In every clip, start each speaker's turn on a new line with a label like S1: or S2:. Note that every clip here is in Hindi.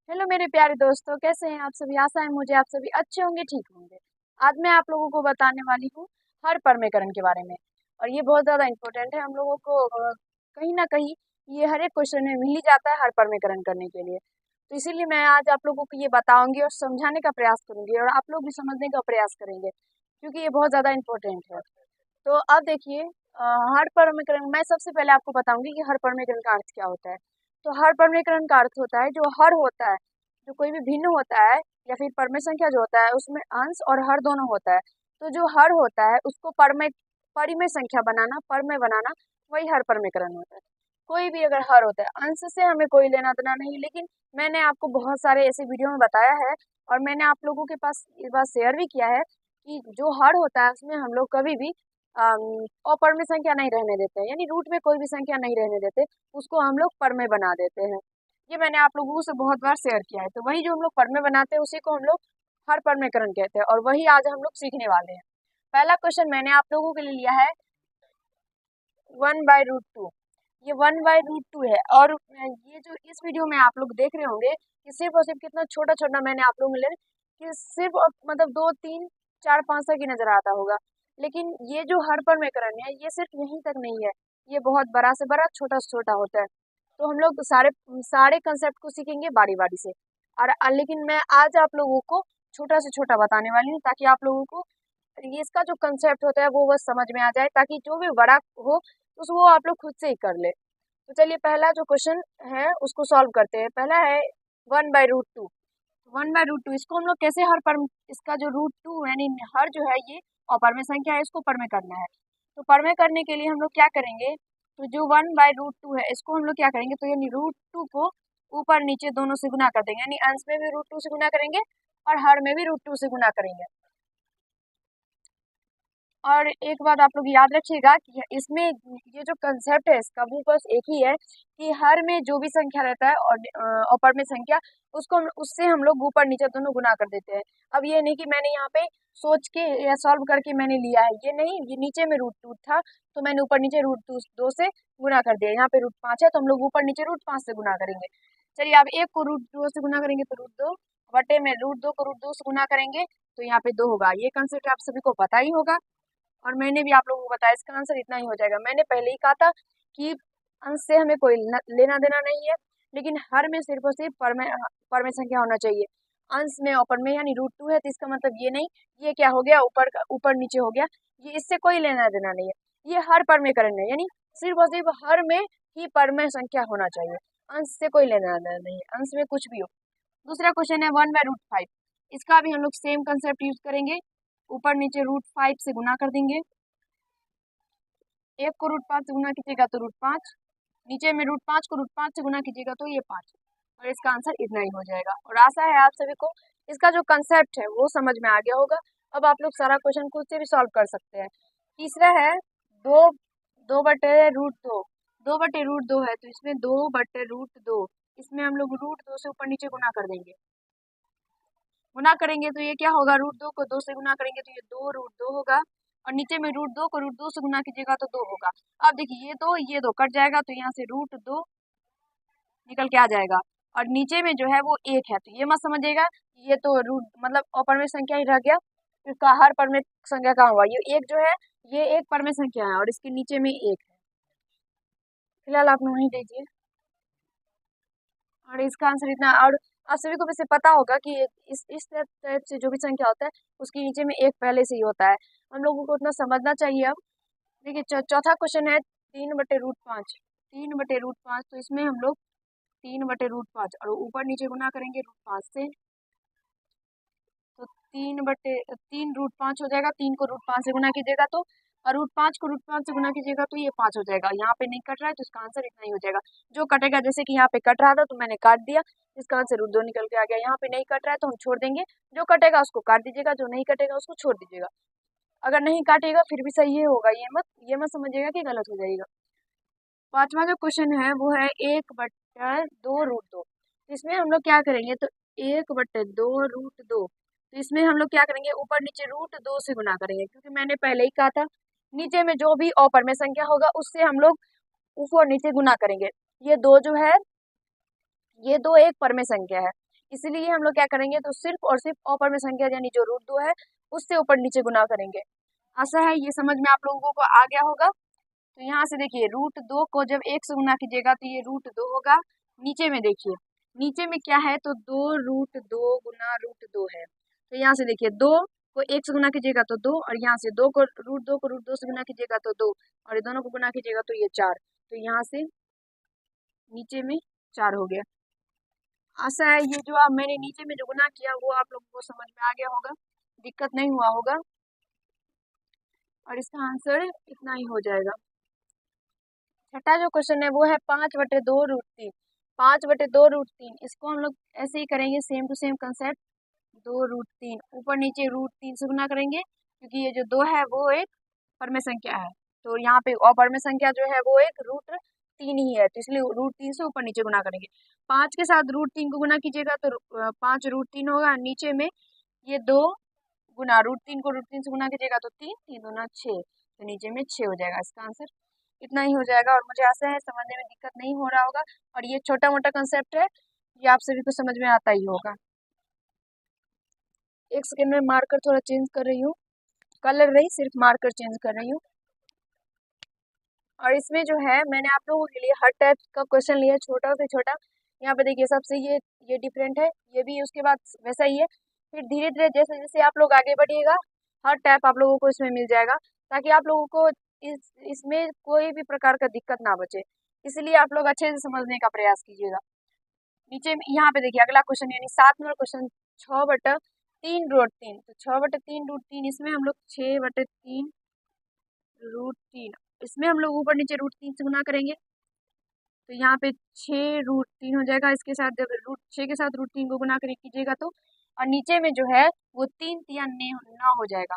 S1: हेलो मेरे प्यारे दोस्तों, कैसे हैं आप सभी। आशा है मुझे आप सभी अच्छे होंगे, ठीक होंगे। आज मैं आप लोगों को बताने वाली हूँ हर परमीकरण के बारे में। और ये बहुत ज़्यादा इम्पोर्टेंट है हम लोगों को। कहीं ना कहीं ये हर एक क्वेश्चन में मिल ही जाता है हर परमीकरण करने के लिए। तो इसीलिए मैं आज आप लोगों को ये बताऊंगी और समझाने का प्रयास करूंगी, और आप लोग भी समझने का प्रयास करेंगे, क्योंकि ये बहुत ज़्यादा इम्पोर्टेंट है। तो अब देखिए, हर परमीकरण मैं सबसे पहले आपको बताऊंगी कि हर परमीकरण का अर्थ क्या होता है। तो हर परमीकरण का अर्थ होता है जो हर होता है, जो कोई भी भिन्न होता है, या फिर परमेय संख्या जो होता है उसमें अंश और हर दोनों होता है। तो जो हर होता है उसको परमेय परिमेय संख्या बनाना, परमेय बनाना, वही हर परमीकरण होता है। कोई भी अगर हर होता है, अंश से हमें कोई लेना देना नहीं, लेकिन मैंने आपको बहुत सारे ऐसे वीडियो में बताया है, और मैंने आप लोगों के पास ये बात शेयर भी किया है कि जो हर होता है उसमें हम लोग कभी भी अपरमेय संख्या नहीं रहने देते हैं, यानी रूट में कोई भी संख्या नहीं रहने देते, उसको हम लोग परमेय बना देते हैं। ये मैंने आप लोगों से बहुत बार शेयर किया है। तो वही जो हम लोग परमेय बनाते हैं उसी को हम लोग हर परमीकरण कहते हैं, और वही आज हम लोग सीखने वाले हैं। पहला क्वेश्चन मैंने आप लोगों के लिए लिया है 1/√2। ये 1/√2 है, और ये जो इस वीडियो में आप लोग देख रहे होंगे कि सिर्फ और सिर्फ कितना छोटा छोटा मैंने आप लोगों को कि सिर्फ मतलब 2 3 4 5 तक ही नजर आता होगा। लेकिन ये जो हर परमीकरण है ये सिर्फ यहीं तक नहीं है, ये बहुत बड़ा से बड़ा, छोटा से छोटा होता है। तो हम लोग सारे सारे कंसेप्ट को सीखेंगे बारी बारी से। और लेकिन मैं आज आप लोगों को छोटा से छोटा बताने वाली हूँ, ताकि आप लोगों को ये इसका जो कंसेप्ट होता है वो बस समझ में आ जाए, ताकि जो भी बड़ा हो तो वो आप लोग खुद से ही कर ले। तो चलिए पहला जो क्वेश्चन है उसको सॉल्व करते हैं। पहला है 1/√2। 1/√2 इसको हम लोग कैसे हर पर, इसका जो √2 यानी हर जो है ये अपरमेय संख्या है, इसको परमेय करना है। तो परमेय करने के लिए हम लोग क्या करेंगे, तो जो 1/√2 है इसको हम लोग क्या करेंगे, तो यानी √2 को ऊपर नीचे दोनों से गुना कर देंगे, यानी अंश में भी √2 से गुना करेंगे और हर में भी √2 से गुना करेंगे। और एक बात आप लोग याद रखिएगा कि इसमें ये जो कंसेप्ट है इसका वो बस एक ही है कि हर में जो भी संख्या रहता है और अपर में संख्या, उसको उससे हम लोग ऊपर नीचे दोनों गुना कर देते हैं। अब ये नहीं कि मैंने यहाँ पे सोच के या सॉल्व करके मैंने लिया है, ये नहीं, ये नीचे में √2 था तो मैंने ऊपर नीचे √2 से गुना कर दिया। यहाँ पे √5 है तो हम लोग ऊपर नीचे √5 से गुना करेंगे। चलिए अब एक को √2 से गुना करेंगे तो √2 बटे में √2 को √2 से गुना करेंगे तो यहाँ पे 2 होगा। ये कंसेप्ट आप सभी को पता ही होगा, और मैंने भी आप लोगों को बताया इसका आंसर इतना ही हो जाएगा। मैंने पहले ही कहा था कि अंश से हमें कोई लेना देना नहीं है, लेकिन हर में सिर्फ और सिर्फ परमेय संख्या होना चाहिए। अंश में और में यानी √2 है तो इसका मतलब ये नहीं, ये क्या हो गया, ऊपर ऊपर नीचे हो गया, ये इससे कोई लेना देना नहीं है। ये हर परमीकरण है, यानी सिर्फ और सिर्फ हर में ही परमेय संख्या होना चाहिए, अंश से कोई लेना देना नहीं है, अंश में कुछ भी हो। दूसरा क्वेश्चन है 1/√5। इसका भी हम लोग सेम कंसेप्ट यूज करेंगे, ऊपर नीचे √5 से गुना कर देंगे। एक को √5 से गुना कीजिएगा तो √5, नीचे में √5 को √5 से गुना कीजिएगा तो ये 5, और इसका आंसर इतना ही हो जाएगा। और आशा है आप सभी को इसका जो कंसेप्ट है वो समझ में आ गया होगा। अब आप लोग सारा क्वेश्चन खुद से भी सॉल्व कर सकते हैं। तीसरा है दो 2/√2। 2/√2 है तो इसमें 2/√2, इसमें हम लोग √2 से ऊपर नीचे गुना कर देंगे। गुना करेंगे तो ये क्या होगा, √2 को 2 से गुना करेंगे तो ये 2√2 होगा, और नीचे में √2 को √2 से गुना कीजिएगा तो 2 होगा। अब देखिए ये दो कट जाएगा तो यहाँ से √2 निकल के आ जाएगा, और नीचे में जो है वो 1 है। तो ये मत समझिएगा ये तो रूट मतलब अपरमेय संख्या ही रह गया, इसका हर परमेय संख्या कहाँ हुआ, ये एक जो है ये एक परमेय संख्या है और इसके नीचे में 1 है। फिलहाल आप वहीं दीजिए, और इसका आंसर इतना। और आप सभी को वैसे पता होगा कि इस टाइप से जो भी संख्या होता है उसके नीचे में 1 पहले से ही होता है, हम लोगों को उतना समझना चाहिए। अब देखिए चौथा क्वेश्चन है 3/√5। 3/√5 तो इसमें हम लोग 3/√5 और ऊपर नीचे गुना करेंगे √5 से, तो 3/3 √5 हो जाएगा। 3 को √5 से गुना कीजिएगा तो, और √5 को √5 से गुना कीजिएगा तो ये 5 हो जाएगा। यहाँ पे नहीं कट रहा है तो इसका आंसर इतना ही हो जाएगा। जो कटेगा, जैसे कि यहाँ पे कट रहा था तो मैंने काट दिया, इसका आंसर √2 निकल के आ गया। यहाँ पे नहीं कट रहा है तो हम छोड़ देंगे, जो कटेगा उसको काट दीजिएगा, जो नहीं कटेगा उसको छोड़ दीजिएगा। अगर नहीं काटिएगा फिर भी सही ही होगा, ये मत समझिएगा कि गलत हो जाएगा। पांचवा जो क्वेश्चन है वो है 1/2√2। इसमें हम लोग क्या करेंगे, तो 1/2√2, तो इसमें हम लोग क्या करेंगे, ऊपर नीचे √2 से गुना करेंगे, क्योंकि मैंने पहले ही कहा था नीचे में जो भी अपरमेय संख्या होगा उससे हम लोग ऊपर नीचे गुना करेंगे। ये दो जो है, ये दो एक परमेय संख्या है, इसलिए हम लोग क्या करेंगे, तो सिर्फ और सिर्फ अपरमेय संख्या यानी जो रूट 2 है उससे ऊपर नीचे गुना करेंगे। आशा है ये समझ में आप लोगों को आ गया होगा। तो यहाँ से देखिए रूट 2 को जब 1 से गुना कीजिएगा तो ये रूट 2 होगा। नीचे में देखिए, नीचे में क्या है, तो 2 रूट 2 गुना रूट 2 है। तो यहाँ से देखिए 2 को 1 से गुना कीजिएगा तो 2, और यहाँ से 2 को रूट 2 से गुना कीजिएगा तो 2, और ये दोनों को गुना कीजिएगा तो ये 4। तो यहाँ से नीचे में 4 हो गया। आशा है ये जो आप मैंने नीचे में जो गुना किया वो आप लोगों को समझ में आ गया होगा, दिक्कत नहीं हुआ होगा, और इसका आंसर इतना ही हो जाएगा। छठा जो क्वेश्चन है वो है 5/2√3। 5/2√3 इसको हम लोग ऐसे ही करेंगे, सेम टू सेम कंसेप्ट। 2√3 ऊपर नीचे √3 से गुना करेंगे, क्योंकि ये जो 2 है वो एक परमेय संख्या है, तो यहाँ पे अपरमेय संख्या जो है वो एक √3 ही है, तो इसलिए √3 से ऊपर नीचे गुना करेंगे। 5 के साथ √3 को गुना कीजिएगा तो 5√3 होगा। नीचे में ये 2 गुना √3 को √3 से गुना कीजिएगा तो 3, 3 दूना 6, तो नीचे में 6 हो जाएगा। इसका आंसर इतना ही हो जाएगा, और मुझे आशा है समझने में दिक्कत नहीं हो रहा होगा, और ये छोटा मोटा कंसेप्ट है, ये आप सभी को समझ में आता ही होगा। एक सेकेंड में मार्कर थोड़ा चेंज कर रही हूँ, कलर नहीं सिर्फ मार्कर चेंज कर रही हूँ। और इसमें जो है मैंने आप लोगों के लिए हर टाइप का क्वेश्चन लिया, छोटा से छोटा। यहाँ पे देखिए सबसे ये डिफरेंट है, ये भी उसके बाद वैसा ही है। फिर धीरे धीरे जैसे जैसे आप लोग आगे बढ़िएगा, हर टाइप आप लोगों को इसमें मिल जाएगा, ताकि आप लोगों को इसमें कोई भी प्रकार का दिक्कत ना बचे। इसलिए आप लोग अच्छे से समझने का प्रयास कीजिएगा। नीचे में यहाँ पे देखिए अगला क्वेश्चन यानी 7 नंबर क्वेश्चन, 6/3√3। तो 6/3√3 इसमें हम लोग 6/3√3 इसमें हम लोग ऊपर नीचे √3 से गुना करेंगे, तो यहाँ पे 6√3 हो जाएगा। इसके साथ जब √6 के साथ √3 को गुना कीजिएगा तो, और नीचे में जो है वो 3 3 9 हो जाएगा,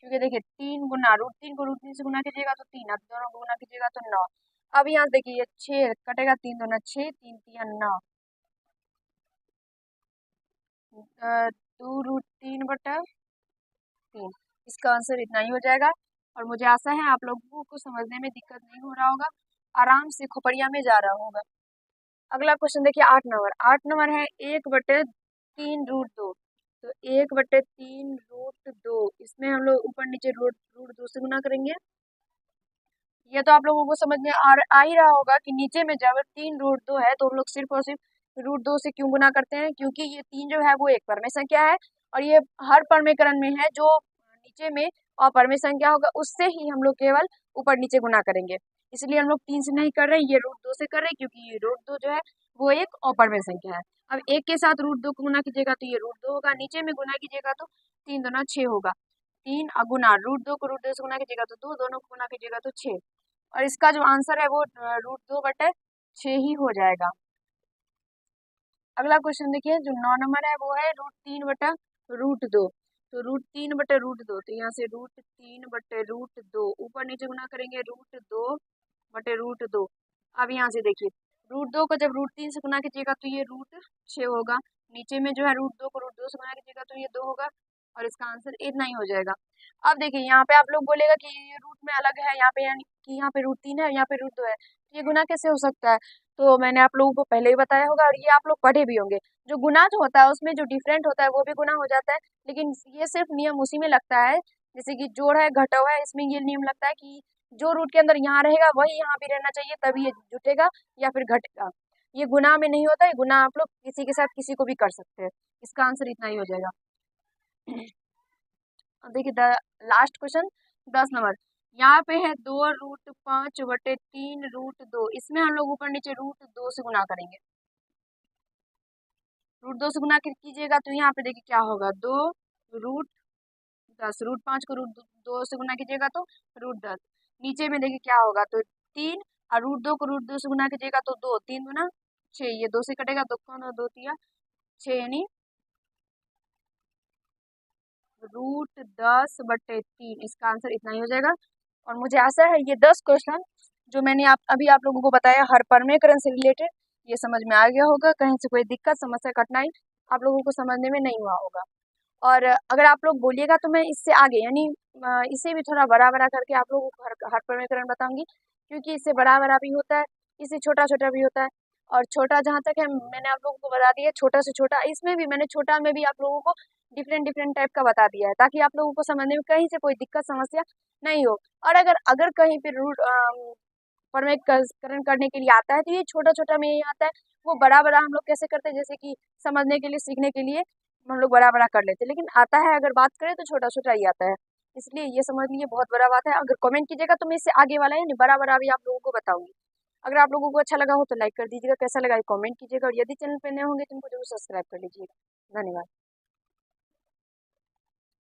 S1: क्योंकि देखिए 3 गुना √3 को √3 से गुना कीजिएगा तो 3, अब दोनों को गुना कीजिएगा तो 9। अब यहाँ देखिए ये 6 कटेगा, 3 दूना 6, 3 3 9, 2√3/3। इसका आंसर इतना ही हो जाएगा, और मुझे आशा है आप लोगों को समझने में दिक्कत नहीं हो रहा होगा, आराम से खोपड़िया में जा रहा होगा। अगला क्वेश्चन देखिए 8 नंबर है 1/3√2। तो 1/3√2 इसमें हम लोग ऊपर नीचे √2 से गुना करेंगे। ये तो आप लोगों को समझ में आ ही रहा होगा कि नीचे में जब 3√2 है तो हम लोग सिर्फ और सिर्फ √2 से क्यों गुना करते हैं, क्योंकि ये 3 जो है वो एक परमेय संख्या है, और ये हर परमेयकरण में है, जो नीचे में अपरमेय संख्या होगा उससे ही हम लोग केवल ऊपर नीचे गुना करेंगे। इसलिए हम लोग 3 से नहीं कर रहे हैं, ये √2 से कर रहे हैं, क्योंकि ये √2 जो है वो एक अपरमेय संख्या है। अब 1 के साथ √2 को गुना कीजिएगा तो ये √2 होगा, नीचे में गुना कीजिएगा तो 3 दूना 6 होगा। 3 गुना √2 को √2 से गुना कीजिएगा तो 2, दोनों को गुना कीजिएगा तो 6, और इसका जो आंसर है वो √2/6 ही हो जाएगा। अगला क्वेश्चन देखिए जो 9 नंबर है वो है √3/√2। तो √3/√2, तो यहाँ से √3/√2 ऊपर नीचे गुना करेंगे √2/√2। अब यहाँ से देखिए √2 को जब √3 से गुना कीजिएगा तो ये √6 होगा। नीचे में जो है √2 को √2 से गुना कीजिएगा तो ये 2 होगा, और इसका आंसर इतना ही हो जाएगा। अब देखिए यहाँ पे आप लोग बोलेगा कि ये रूट में अलग है, यहाँ पे यानी कि यहाँ पे √3 है, यहाँ पे √2 है, तो ये गुना कैसे हो सकता है? तो मैंने आप लोगों को पहले ही बताया होगा, और ये आप लोग पढ़े भी होंगे। जो गुना जो होता है उसमें जो डिफरेंट होता है वो भी गुना हो जाता है, लेकिन ये सिर्फ नियम उसी में लगता है, जैसे कि जोड़ है घटाव है, इसमें ये नियम लगता है कि जो रूट के अंदर यहाँ रहेगा वही यहाँ भी रहना चाहिए, तभी ये जुटेगा या फिर घटेगा। ये गुना में नहीं होता है, गुना आप लोग किसी के साथ किसी को भी कर सकते हैं। इसका आंसर इतना ही हो जाएगा। अब देखिए लास्ट क्वेश्चन 10 नंबर, यहाँ पे है 2√5/3√2। इसमें हम लोग ऊपर नीचे √2 से गुना करेंगे। √2 से गुना कीजिएगा तो यहाँ पे देखिए क्या होगा, 2√10, √5 को √2 से गुना कीजिएगा तो √10। नीचे में देखिए क्या होगा, तो 3, और √2 को √2 से गुना कीजिएगा तो 2, 3 दूना 6, ये 2 से कटेगा, 2 को 2 तिया 6, यानी √10/3। इसका आंसर इतना ही हो जाएगा, और मुझे आशा है ये 10 क्वेश्चन जो मैंने अभी आप लोगों को बताया हर परमेयकरण से रिलेटेड, ये समझ में आ गया होगा। कहीं से कोई दिक्कत समस्या कठिनाई आप लोगों को समझने में नहीं हुआ होगा। और अगर आप लोग बोलिएगा तो मैं इससे आगे यानी इसे भी थोड़ा बड़ा बड़ा करके आप लोगों को हर परमेयकरण बताऊंगी, क्योंकि इससे बड़ा बड़ा भी होता है, इससे छोटा छोटा भी होता है, और छोटा जहाँ तक है मैंने आप लोगों को बता दिया, छोटा से छोटा। इसमें भी मैंने छोटा में भी आप लोगों को डिफरेंट डिफरेंट टाइप का बता दिया है, ताकि आप लोगों को समझने में कहीं से कोई दिक्कत समस्या नहीं हो। और अगर अगर कहीं पे रूट प्रमेयकरण करने के लिए आता है तो ये छोटा छोटा में ही आता है। वो बड़ा बड़ा हम लोग कैसे करते हैं, जैसे कि समझने के लिए सीखने के लिए हम लोग बड़ा बड़ा कर लेते हैं, लेकिन आता है अगर बात करें तो छोटा छोटा ही आता है। इसलिए ये समझ लीजिए बहुत बड़ा बात है। अगर कमेंट कीजिएगा तो मैं इससे आगे वाला है नहीं बड़ा बड़ा भी आप लोगों को बताऊंगी। अगर आप लोगों को अच्छा लगा हो तो लाइक कर दीजिएगा, कैसा लगा कमेंट कीजिएगा, और यदि चैनल पे नए होंगे तो इनको जरूर सब्सक्राइब कर लीजिएगा। धन्यवाद।